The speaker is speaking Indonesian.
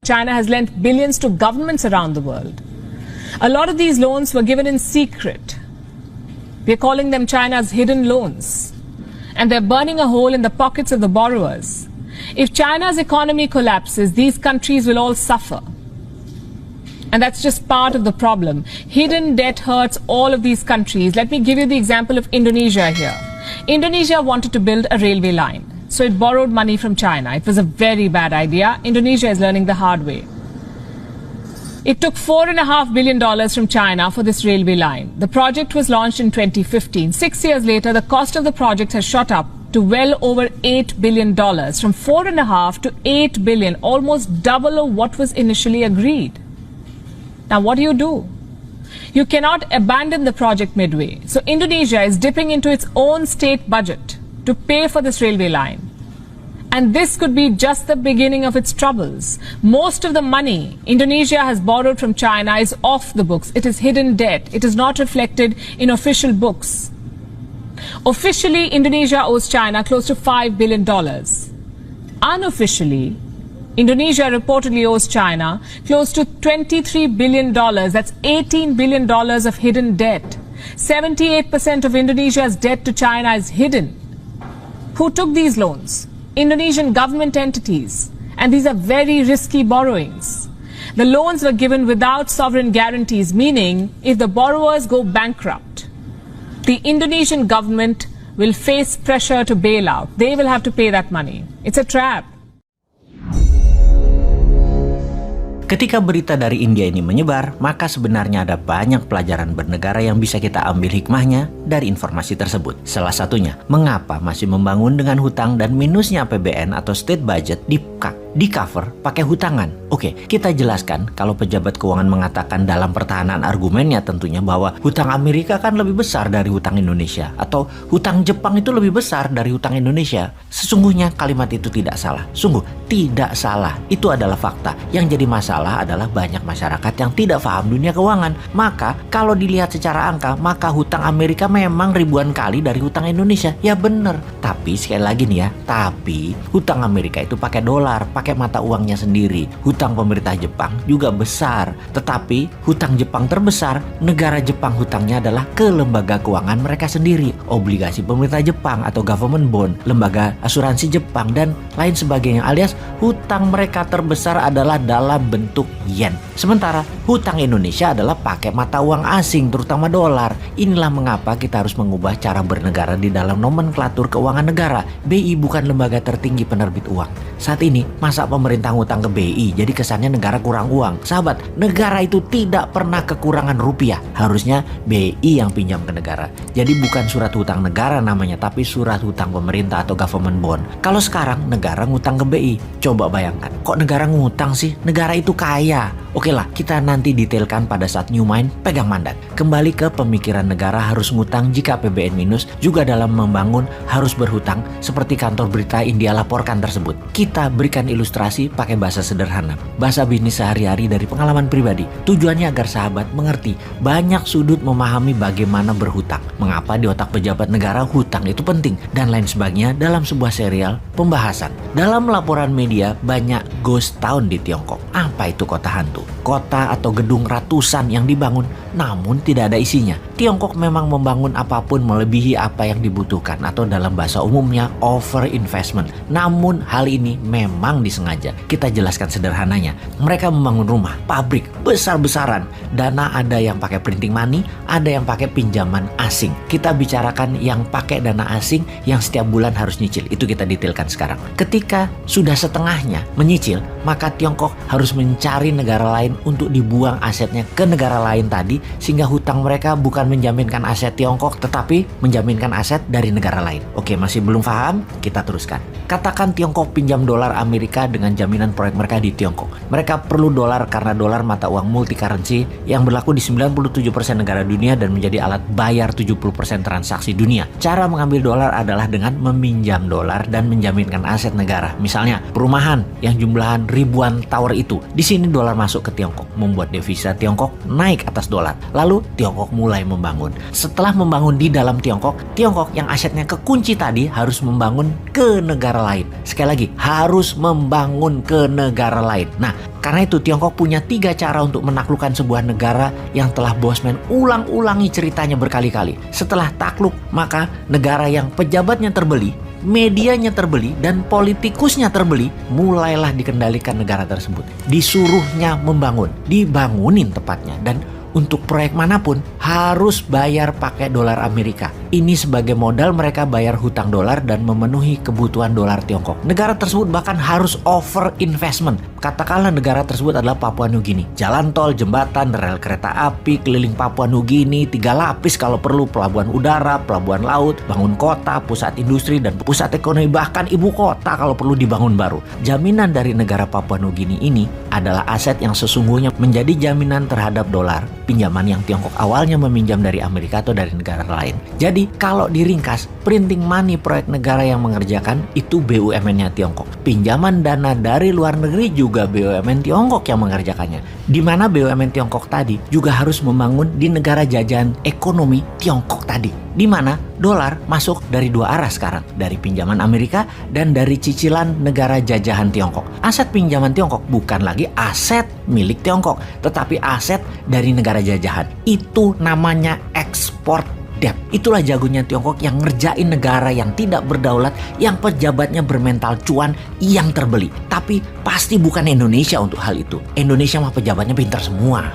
China has lent billions to governments around the world. A lot of these loans were given in secret. We're calling them China's hidden loans. And they're burning a hole in the pockets of the borrowers. If China's economy collapses, these countries will all suffer. And that's just part of the problem. Hidden debt hurts all of these countries. Let me give you the example of Indonesia here. Indonesia wanted to build a railway line, so it borrowed money from China. It was a very bad idea. Indonesia is learning the hard way. It took $4.5 billion from China for this railway line. The project was launched in 2015. 6 years later, the cost of the project has shot up to well over $8 billion, from $4.5 to $8 billion, almost double of what was initially agreed. Now, what do? You cannot abandon the project midway. So Indonesia is dipping into its own state budget to pay for this railway line. And this could be just the beginning of its troubles. Most of the money Indonesia has borrowed from China is off the books. It is hidden debt. It is not reflected in official books. Officially, Indonesia owes China close to $5 billion. Unofficially, Indonesia reportedly owes China close to $23 billion. That's $18 billion of hidden debt. 78% of Indonesia's debt to China is hidden. Who took these loans? Indonesian government entities. And these are very risky borrowings. The loans were given without sovereign guarantees, meaning if the borrowers go bankrupt, the Indonesian government will face pressure to bail out. They will have to pay that money. It's a trap. Ketika berita dari India ini menyebar, maka sebenarnya ada banyak pelajaran bernegara yang bisa kita ambil hikmahnya dari informasi tersebut. Salah satunya, mengapa masih membangun dengan hutang dan minusnya APBN atau state budget di cover pakai hutangan. Oke, kita jelaskan kalau pejabat keuangan mengatakan dalam pertahanan argumennya tentunya bahwa hutang Amerika kan lebih besar dari hutang Indonesia, atau hutang Jepang itu lebih besar dari hutang Indonesia. Sesungguhnya kalimat itu tidak salah. Sungguh tidak salah. Itu adalah fakta. Yang jadi masalah adalah banyak masyarakat yang tidak paham dunia keuangan. Maka kalau dilihat secara angka, maka hutang Amerika memang ribuan kali dari hutang Indonesia. Ya bener. Tapi sekali lagi nih ya, tapi hutang Amerika itu pakai dolar, pakai mata uangnya sendiri. Hutang pemerintah Jepang juga besar. Tetapi hutang Jepang terbesar, negara Jepang hutangnya adalah ke lembaga keuangan mereka sendiri. Obligasi pemerintah Jepang atau government bond, lembaga asuransi Jepang, dan lain sebagainya. Alias hutang mereka terbesar adalah dalam bentuk yen. Sementara hutang Indonesia adalah pakai mata uang asing, terutama dolar. Inilah mengapa kita harus mengubah cara bernegara di dalam nomenklatur keuangan negara. BI bukan lembaga tertinggi penerbit uang. Saat ini, masa pemerintah ngutang ke BI, jadi kesannya negara kurang uang. Sahabat, negara itu tidak pernah kekurangan rupiah. Harusnya BI yang pinjam ke negara. Jadi bukan surat hutang negara namanya, tapi surat hutang pemerintah atau government bond. Kalau sekarang negara ngutang ke BI, coba bayangkan, kok negara ngutang sih? Negara itu kaya. Oke lah, kita nanti detailkan pada saat New Mind pegang mandat. Kembali ke pemikiran negara harus ngutang jika APBN minus, juga dalam membangun harus berhutang, seperti kantor berita India laporkan tersebut. Kita berikan ilustrasi pakai bahasa sederhana, bahasa bisnis sehari-hari dari pengalaman pribadi. Tujuannya agar sahabat mengerti banyak sudut memahami bagaimana berhutang, mengapa di otak pejabat negara hutang itu penting, dan lain sebagainya dalam sebuah serial pembahasan. Dalam laporan media, banyak ghost town di Tiongkok. Apa itu kota hantu? Kota atau gedung ratusan yang dibangun namun tidak ada isinya. Tiongkok memang membangun apapun melebihi apa yang dibutuhkan, atau dalam bahasa umumnya over investment. Namun hal ini memang disengaja. Kita jelaskan sederhananya. Mereka membangun rumah, pabrik besar-besaran. Dana ada yang pakai printing money, ada yang pakai pinjaman asing. Kita bicarakan yang pakai dana asing yang setiap bulan harus nyicil. Itu kita detailkan sekarang. Ketika sudah setengahnya menyicil, maka Tiongkok harus mencari negara lain untuk dibuang asetnya ke negara lain tadi, sehingga hutang mereka bukan menjaminkan aset Tiongkok, tetapi menjaminkan aset dari negara lain. Oke, masih belum paham? Kita teruskan. Katakan Tiongkok pinjam dolar Amerika dengan jaminan proyek mereka di Tiongkok. Mereka perlu dolar karena dolar mata uang multi currency yang berlaku di 97% negara dunia dan menjadi alat bayar 70% transaksi dunia. Cara mengambil dolar adalah dengan meminjam dolar dan menjaminkan aset negara. Misalnya, perumahan yang jumlahan ribuan tower itu. Di sini dolar masuk ke Tiongkok, membuat devisa Tiongkok naik atas dolar. Lalu Tiongkok mulai membangun. Setelah membangun di dalam Tiongkok, Tiongkok yang asetnya kekunci tadi harus membangun ke negara lain. Sekali lagi, harus membangun ke negara lain. Nah, karena itu Tiongkok punya 3 cara untuk menaklukkan sebuah negara yang telah Bosman ulang-ulangi ceritanya berkali-kali. Setelah takluk, maka negara yang pejabatnya terbeli, medianya terbeli, dan politikusnya terbeli, mulailah dikendalikan negara tersebut. Disuruhnya membangun, dibangunin tepatnya, dan untuk proyek manapun harus bayar pakai dolar Amerika. Ini sebagai modal mereka bayar hutang dolar dan memenuhi kebutuhan dolar Tiongkok. Negara tersebut bahkan harus over investment. Katakanlah negara tersebut adalah Papua Nugini. Jalan tol, jembatan, rel kereta api keliling Papua Nugini, 3 lapis kalau perlu, pelabuhan udara, pelabuhan laut, bangun kota, pusat industri, dan pusat ekonomi, bahkan ibu kota kalau perlu dibangun baru. Jaminan dari negara Papua Nugini ini adalah aset yang sesungguhnya menjadi jaminan terhadap dolar, pinjaman yang Tiongkok awalnya meminjam dari Amerika atau dari negara lain. Jadi kalau diringkas, printing money proyek negara yang mengerjakan itu BUMN-nya Tiongkok. Pinjaman dana dari luar negeri juga BUMN Tiongkok yang mengerjakannya. Di mana BUMN Tiongkok tadi juga harus membangun di negara jajahan ekonomi Tiongkok tadi. Di mana dolar masuk dari 2 arah sekarang, dari pinjaman Amerika dan dari cicilan negara jajahan Tiongkok. Aset pinjaman Tiongkok bukan lagi aset milik Tiongkok, tetapi aset dari negara jajahan. Itu namanya ekspor debt. Itulah jagonya Tiongkok yang ngerjain negara yang tidak berdaulat, yang pejabatnya bermental cuan, yang terbeli. Tapi pasti bukan Indonesia untuk hal itu. Indonesia mah pejabatnya pintar semua.